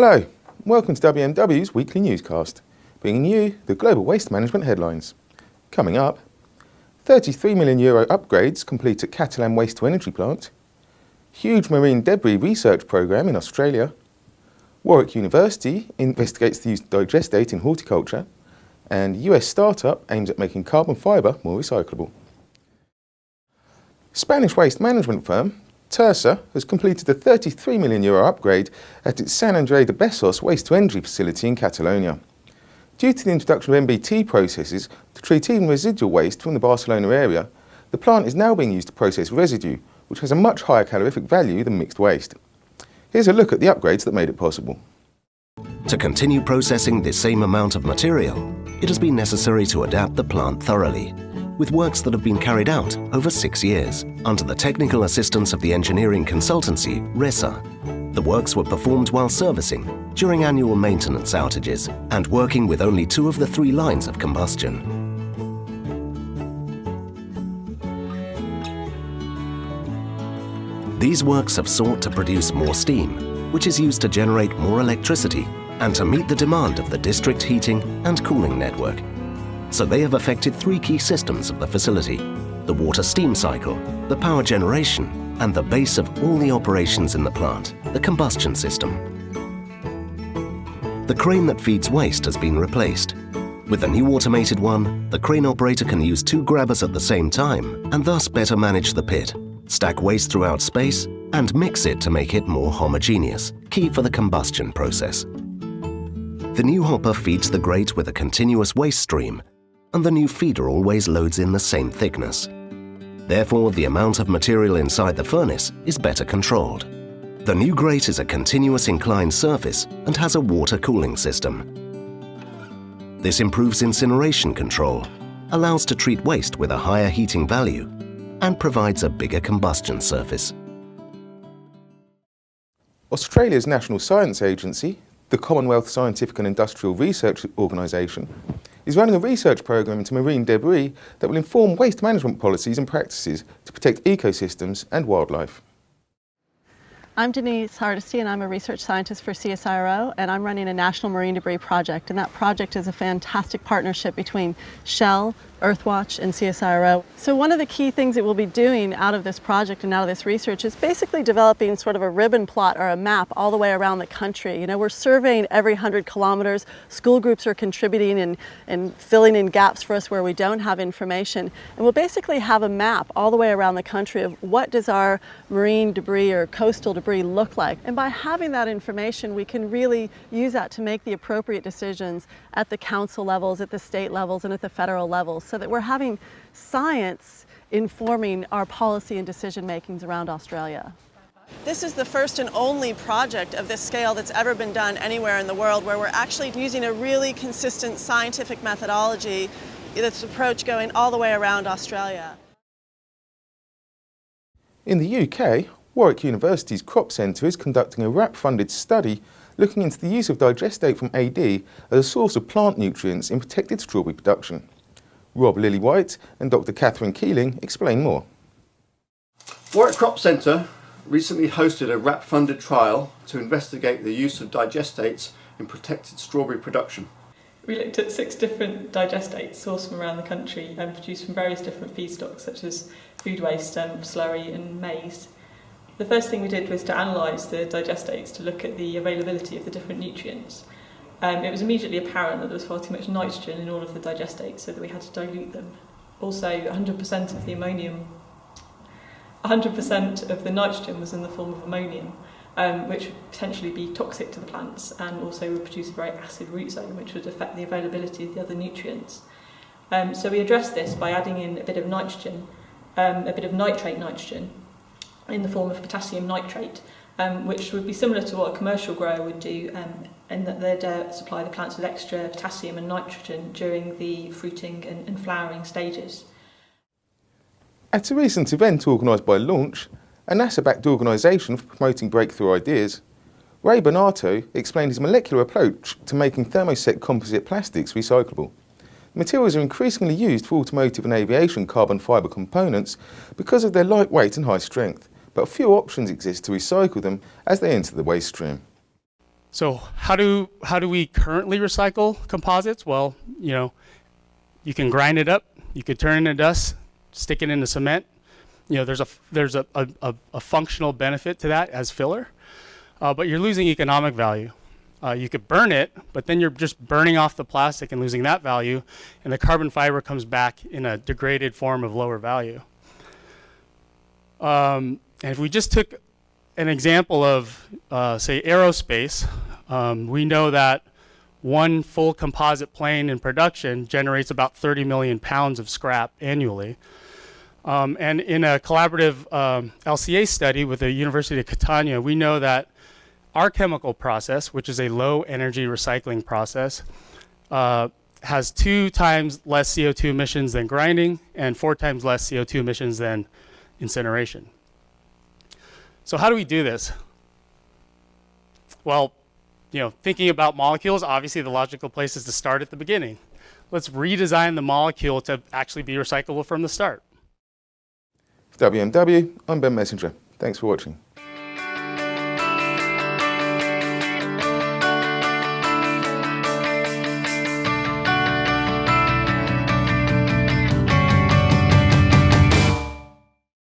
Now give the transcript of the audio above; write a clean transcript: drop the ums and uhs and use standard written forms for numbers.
Hello, welcome to WMW's weekly newscast, bringing you the global waste management headlines. Coming up, €33 million upgrades complete at Catalan waste-to-energy plant, huge marine debris research programme in Australia, Warwick University investigates the use of digestate in horticulture, and US startup aims at making carbon fibre more recyclable. Spanish waste management firm TERSA has completed a €33 million upgrade at its San Andrés de Besós waste-to-energy facility in Catalonia. Due to the introduction of MBT processes to treat even residual waste from the Barcelona area, the plant is now being used to process residue, which has a much higher calorific value than mixed waste. Here's a look at the upgrades that made it possible. To continue processing the same amount of material, it has been necessary to adapt the plant thoroughly, with works that have been carried out over 6 years under the technical assistance of the engineering consultancy TERSA. The works were performed while servicing, during annual maintenance outages, and working with only 2 of the 3 lines of combustion. These works have sought to produce more steam, which is used to generate more electricity and to meet the demand of the district heating and cooling network. So they have affected 3 key systems of the facility: the water steam cycle, the power generation, and the base of all the operations in the plant, the combustion system. The crane that feeds waste has been replaced. With the new automated one, the crane operator can use 2 grabbers at the same time and thus better manage the pit, stack waste throughout space, and mix it to make it more homogeneous, key for the combustion process. The new hopper feeds the grate with a continuous waste stream, and the new feeder always loads in the same thickness. Therefore, the amount of material inside the furnace is better controlled. The new grate is a continuous inclined surface and has a water cooling system. This improves incineration control, allows to treat waste with a higher heating value, and provides a bigger combustion surface. Australia's National Science Agency, the Commonwealth Scientific and Industrial Research Organisation, is running a research programme into marine debris that will inform waste management policies and practices to protect ecosystems and wildlife. I'm Denise Hardesty, and I'm a research scientist for CSIRO, and I'm running a national marine debris project, and that project is a fantastic partnership between Shell, Earthwatch, and CSIRO. So one of the key things that we'll be doing out of this project and out of this research is basically developing sort of a ribbon plot or a map all the way around the country. You know, we're surveying every 100 kilometers. School groups are contributing and filling in gaps for us where we don't have information. And we'll basically have a map all the way around the country of what does our marine debris or coastal debris look like. And by having that information, we can really use that to make the appropriate decisions at the council levels, at the state levels, and at the federal levels, so that we're having science informing our policy and decision makings around Australia. This is the first and only project of this scale that's ever been done anywhere in the world, where we're actually using a really consistent scientific methodology, this approach going all the way around Australia. In the UK, Warwick University's Crop Centre is conducting a RAP-funded study looking into the use of digestate from AD as a source of plant nutrients in protected strawberry production. Rob Lillywhite and Dr. Catherine Keeling explain more. Warwick Crop Centre recently hosted a RAP-funded trial to investigate the use of digestates in protected strawberry production. We looked at 6 different digestates sourced from around the country and produced from various different feedstocks such as food waste, slurry and maize. The first thing we did was to analyse the digestates to look at the availability of the different nutrients. It was immediately apparent that there was far too much nitrogen in all of the digestates, so that we had to dilute them. Also, 100% of the ammonium, 100% of the nitrogen was in the form of ammonium, which would potentially be toxic to the plants and also would produce a very acid root zone, which would affect the availability of the other nutrients. So we addressed this by adding in a bit of nitrogen, a bit of nitrate nitrogen, in the form of potassium nitrate, which would be similar to what a commercial grower would do, in that they'd supply the plants with extra potassium and nitrogen during the fruiting and flowering stages. At a recent event organised by Launch, a NASA-backed organisation for promoting breakthrough ideas, Ray Bonato explained his molecular approach to making thermoset composite plastics recyclable. Materials are increasingly used for automotive and aviation carbon fibre components because of their lightweight and high strength, but few options exist to recycle them as they enter the waste stream. So how do we currently recycle composites? Well, you can grind it up, you could turn it into dust, stick it into cement. There's a functional benefit to that as filler, but you're losing economic value. You could burn it, but then you're just burning off the plastic and losing that value, and the carbon fiber comes back in a degraded form of lower value. And if we just took an example of, say, aerospace, we know that one full composite plane in production generates about 30 million pounds of scrap annually. And in a collaborative LCA study with the University of Catania, we know that our chemical process, which is a low energy recycling process, has 2 times less CO2 emissions than grinding and 4 times less CO2 emissions than incineration. So how do we do this? Well, thinking about molecules, obviously the logical place is to start at the beginning. Let's redesign the molecule to actually be recyclable from the start. For WMW, I'm Ben Messenger. Thanks for watching.